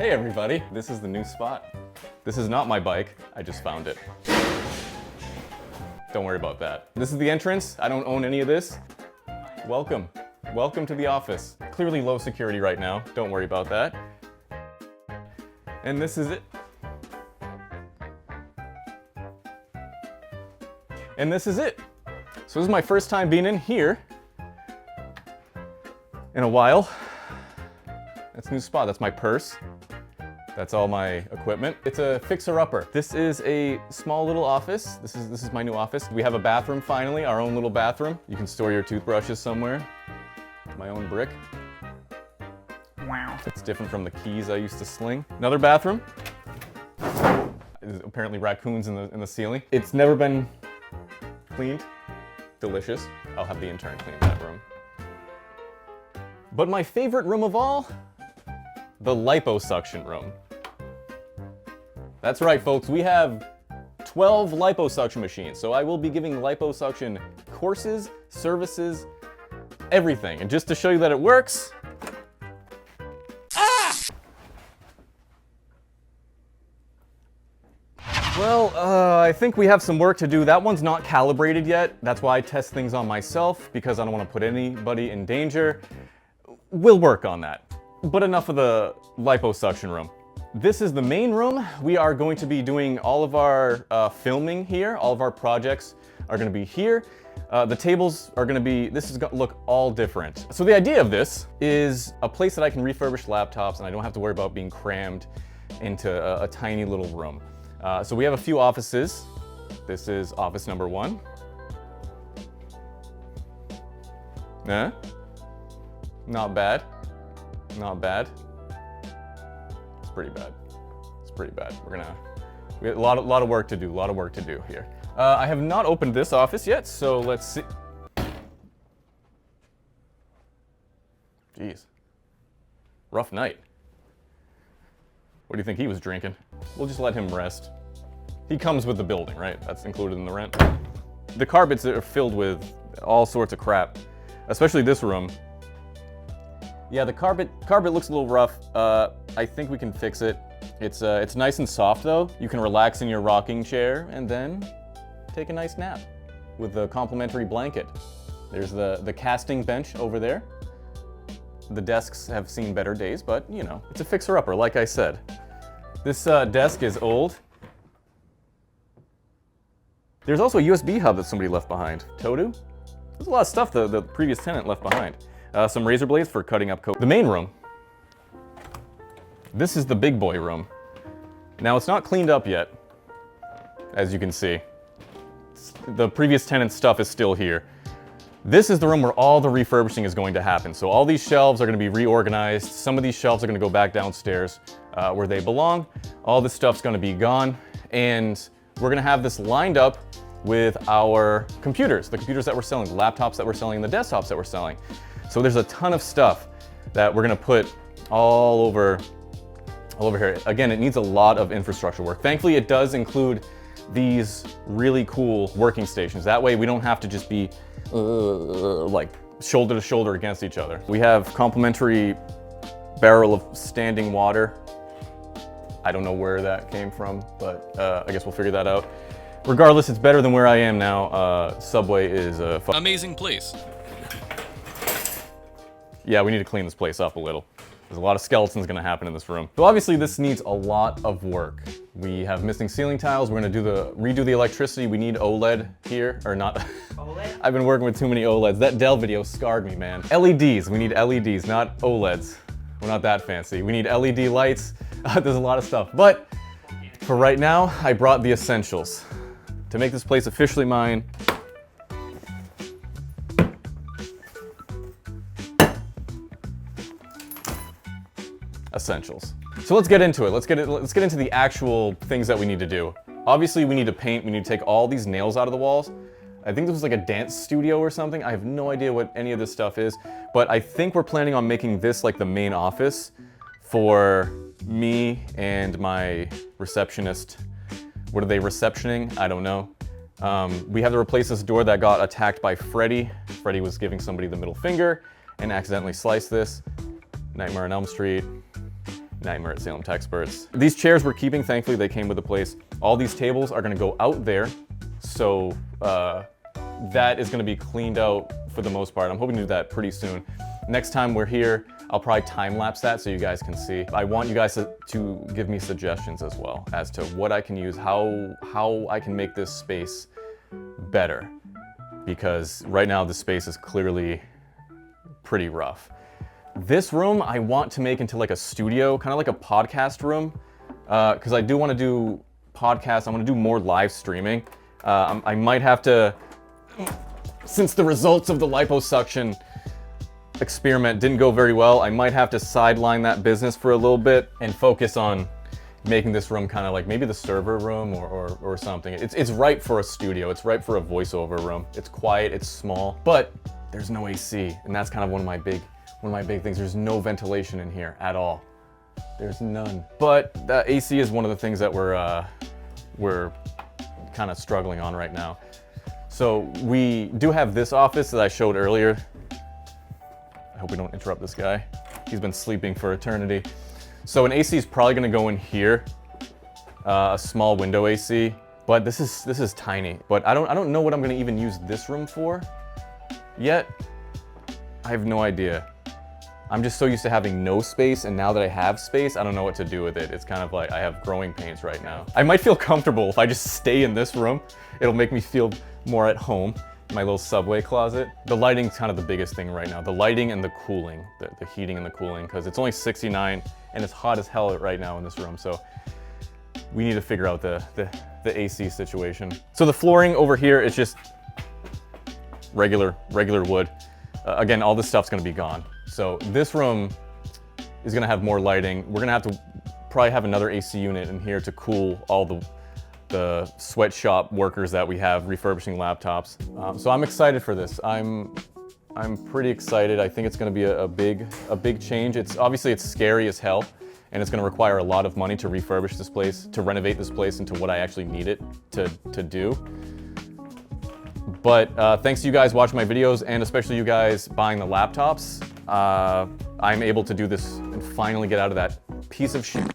Hey everybody, this is the new spot. This is not my bike, I just found it. Don't worry about that. This is the entrance, I don't own any of this. Welcome. Welcome to the office. Clearly low security right now, don't worry about that. And this is it. And this is it. So this is my first time being in here in a while. That's a new spot, that's my purse. That's all my equipment. It's a fixer-upper. This is a small little office. This is my new office. We have a bathroom finally, our own little bathroom. You can store your toothbrushes somewhere. My own brick. Wow. It's different from the keys I used to sling. Another bathroom. There's apparently raccoons in the ceiling. It's never been cleaned. Delicious. I'll have the intern clean that room. But my favorite room of all, the liposuction room. That's right, folks, we have 12 liposuction machines, so I will be giving liposuction courses, services, everything. And just to show you that it works, well, I think we have some work to do. That one's not calibrated yet. That's why I test things on myself, because I don't want to put anybody in danger. We'll work on that. But enough of the liposuction room. This is the main room. We are going to be doing all of our filming here. All of our projects are going to be here. The tables are going to be, this is going to look all different. So the idea of this is a place that I can refurbish laptops and I don't have to worry about being crammed into a tiny little room. So we have a few offices. This is office number 1. Not bad. Not bad. It's pretty bad. It's pretty bad. We have a lot of work to do. A lot of work to do here. I have not opened this office yet, so let's see. Jeez. Rough night. What do you think he was drinking? We'll just let him rest. He comes with the building, right? That's included in the rent. The carpets are filled with all sorts of crap, especially this room. Yeah, the carpet looks a little rough. I think we can fix it. It's nice and soft though. You can relax in your rocking chair and then take a nice nap with a complimentary blanket. There's the casting bench over there. The desks have seen better days, but you know, it's a fixer-upper, like I said. This desk is old. There's also a USB hub that somebody left behind. Todo? There's a lot of stuff the previous tenant left behind. Some razor blades for cutting up coat. The main room. This is the big boy room. Now it's not cleaned up yet, as you can see. The previous tenant's stuff is still here. This is the room where all the refurbishing is going to happen. So all these shelves are going to be reorganized. Some of these shelves are going to go back downstairs where they belong. All this stuff's going to be gone. And we're going to have this lined up with our computers, the computers that we're selling, the laptops that we're selling, and the desktops that we're selling. So there's a ton of stuff that we're going to put all over here. Again, it needs a lot of infrastructure work. Thankfully, it does include these really cool working stations. That way we don't have to just be like shoulder to shoulder against each other. We have complimentary barrel of standing water. I don't know where that came from, but I guess we'll figure that out. Regardless, it's better than where I am now. Subway is a amazing place. Yeah, we need to clean this place up a little. There's a lot of skeletons gonna happen in this room. So obviously this needs a lot of work. We have missing ceiling tiles. We're gonna redo the electricity. We need OLED here, or not. OLED? I've been working with too many OLEDs. That Dell video scarred me, man. LEDs, we need LEDs, not OLEDs. We're not that fancy. We need LED lights. There's a lot of stuff. But for right now, I brought the essentials. To make this place officially mine, essentials. So let's get into it. Let's get into the actual things that we need to do. Obviously, we need to paint. We need to take all these nails out of the walls. I think this was like a dance studio or something. I have no idea what any of this stuff is, but I think we're planning on making this like the main office for me and my receptionist. What are they receptioning? I don't know. We have to replace this door that got attacked by Freddy. Freddy was giving somebody the middle finger and accidentally sliced this. Nightmare on Elm Street. Nightmare at Salem Techsperts. These chairs we're keeping, thankfully they came with the place. All these tables are gonna go out there, so that is gonna be cleaned out for the most part. I'm hoping to do that pretty soon. Next time we're here, I'll probably time-lapse that so you guys can see. I want you guys to give me suggestions as well as to what I can use, how I can make this space better. Because right now the space is clearly pretty rough. This room I want to make into like a studio, kind of like a podcast room, because I do want to do podcasts. I want to do more live streaming. I might have to, since the results of the liposuction experiment didn't go very well, I might have to sideline that business for a little bit and focus on making this room kind of like maybe the server room or something. It's ripe for a studio. It's ripe for a voiceover room. It's quiet, it's small, but there's no AC, and that's kind of one of my big things. There's no ventilation in here at all. There's none. But the AC is one of the things that we're kind of struggling on right now. So we do have this office that I showed earlier. I hope we don't interrupt this guy. He's been sleeping for eternity. So an AC is probably gonna go in here, a small window AC, but this is tiny. But I don't know what I'm gonna even use this room for yet. I have no idea. I'm just so used to having no space, and now that I have space, I don't know what to do with it. It's kind of like I have growing pains right now. I might feel comfortable if I just stay in this room. It'll make me feel more at home. My little subway closet. The lighting's kind of the biggest thing right now. The lighting and the cooling, the heating and the cooling, because it's only 69 and it's hot as hell right now in this room. So we need to figure out the AC situation. So the flooring over here is just regular wood. Again, all this stuff's gonna be gone. So this room is gonna have more lighting. We're gonna have to probably have another AC unit in here to cool all the sweatshop workers that we have refurbishing laptops. So I'm excited for this. I'm pretty excited. I think it's gonna be a big change. It's obviously it's scary as hell, and it's gonna require a lot of money to refurbish this place, to renovate this place into what I actually need it to do. But thanks to you guys watching my videos, and especially you guys buying the laptops, I'm able to do this and finally get out of that piece of shit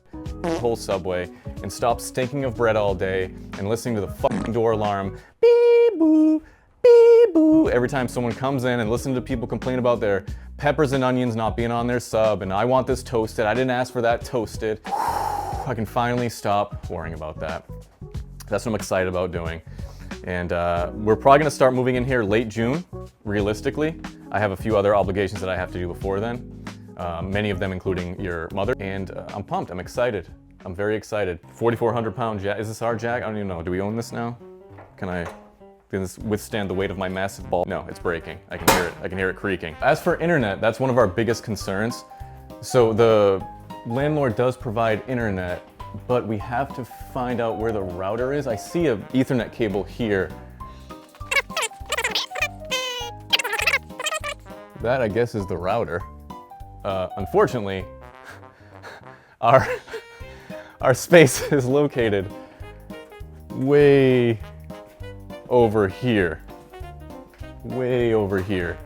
whole subway and stop stinking of bread all day and listening to the fucking door alarm beep boo, beep boo, every time someone comes in, and listening to people complain about their peppers and onions not being on their sub, and I want this toasted, I didn't ask for that toasted. I can finally stop worrying about that. That's what I'm excited about doing. And we're probably gonna start moving in here late June, realistically. I have a few other obligations that I have to do before then. Many of them including your mother, and I'm pumped, I'm excited. I'm very excited. 4,400 pound jack, is this our jack? I don't even know, do we own this now? Can this withstand the weight of my massive ball? No, it's breaking, I can hear it creaking. As for internet, that's one of our biggest concerns. So the landlord does provide internet, but we have to find out where the router is. I see a Ethernet cable here. That, I guess, is the router. Unfortunately, our space is located way over here. Way over here.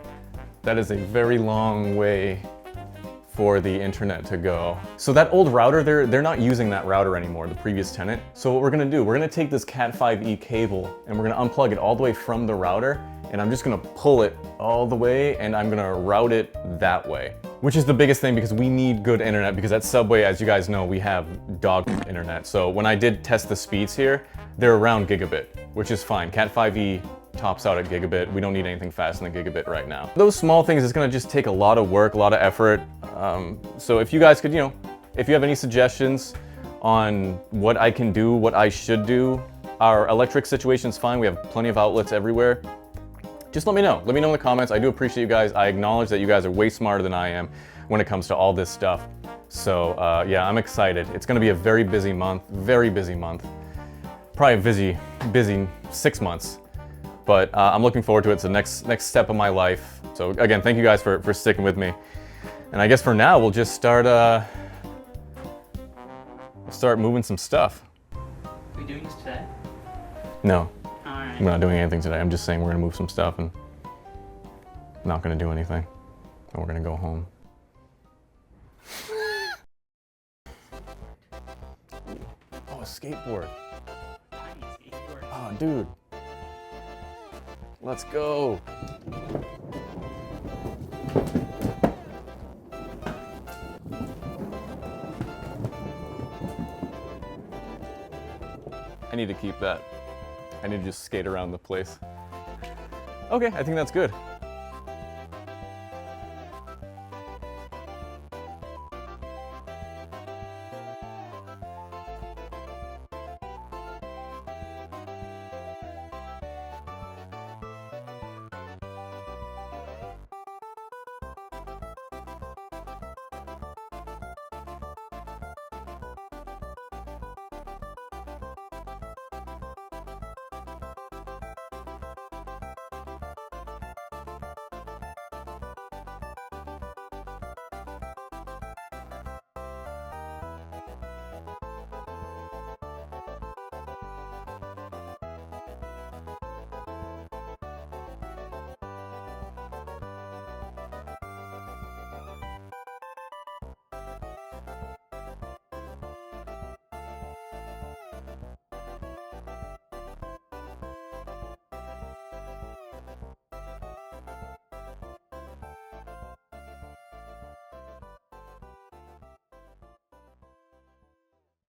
That is a very long way for the internet to go. So that old router, they're not using that router anymore, the previous tenant. So what we're gonna do, we're gonna take this Cat 5e cable and we're gonna unplug it all the way from the router, and I'm just gonna pull it all the way and I'm gonna route it that way. Which is the biggest thing, because we need good internet, because at Subway, as you guys know, we have dog internet. So when I did test the speeds here, they're around gigabit, which is fine. Cat 5e tops out at gigabit. We don't need anything faster than gigabit right now. Those small things is gonna just take a lot of work, a lot of effort. So if you guys could, if you have any suggestions on what I can do, what I should do, our electric situation's fine. We have plenty of outlets everywhere. Just let me know. Let me know in the comments. I do appreciate you guys. I acknowledge that you guys are way smarter than I am when it comes to all this stuff. So yeah, I'm excited. It's gonna be a very busy month, Probably a busy 6 months. But I'm looking forward to it. It's the next step of my life. So again, thank you guys for sticking with me. And I guess for now, we'll just start moving some stuff. Are we doing this today? No. Alright. I'm not doing anything today. I'm just saying we're gonna move some stuff and not gonna do anything. And we're gonna go home. a skateboard. Tiny skateboard. Oh, dude. Let's go. I need to keep that. I need to just skate around the place. Okay, I think that's good.